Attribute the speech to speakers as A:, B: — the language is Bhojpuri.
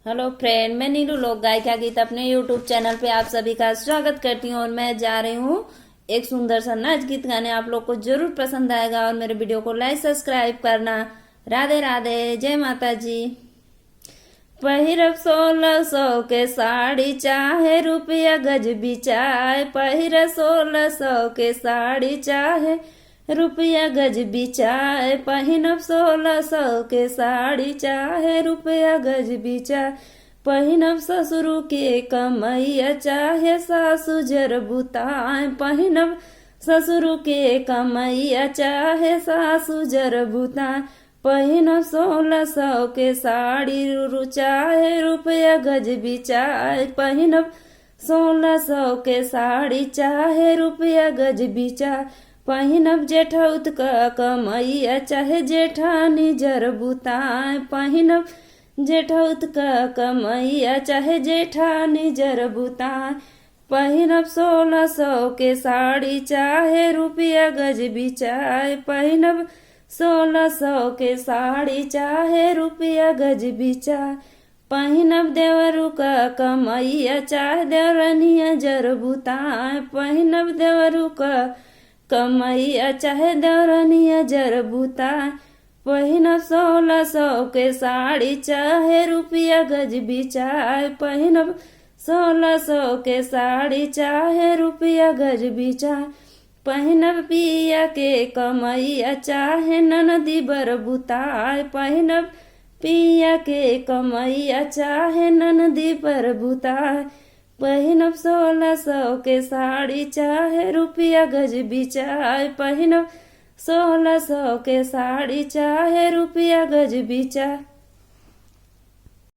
A: हेलो फ्रेंड, मैं नीलू लोक गायिका गीत अपने यूट्यूब चैनल पे आप सभी का स्वागत करती हूँ। और मैं जा रही हूँ एक सुंदर सा नाच गीत गाने। आप लोग को जरूर पसंद आएगा और मेरे वीडियो को लाइक सब्सक्राइब करना। राधे राधे, जय माता जी। पहिरब 1600 के साड़ी चाहे रुपया गज बिचाए, पहिर 1600 के साड़ी चाहे रुपया गज बिचाए, पहिनब 1600 के साड़ी चाहे रुपया गज बिचाए, पहिनब ससुरु के कमैया चाहे सासु जर बुताए, पहिनब ससुरु के कमैया चाहे सासु जर बुताए, पहिनब 1600 के साड़ी चाहे रुपया गज बिचाए, पहिनब 1600 के साड़ी चाहे रुपया गज बिचाए, पहिनब जेठौत का कमैया चाहे जेठानी जर बुताए, पहिनब जेठौत का कमैया चाहे जेठानी जर बुताए, पहिनब 1600 के साड़ी चाहे रुपया गज बिचाए, पहिनब 1600 के साड़ी चाहे रुपया गज बिचाए, पहिनब देवरू का कमैया चाहे देवरनिया जर बुताए, पहिनब देवरू का कमैया चाहे देवरनिया जर बुताए, पहिनब 1600 के साड़ी चाहे रुपया गज बिचाए, पहिनब 1600 के साड़ी चाहे रुपया गज बिचाए, पहिनब पिया के कमैया चाहे ननदी बर बुताए, पहिनब पिया के कमैया चाहे ननदी पर बुताए, पहिनब 1600 के साड़ी चाहे रुपया गज बिचाए, पहिनब 1600 के साड़ी चाहे रुपया गज बिचाए।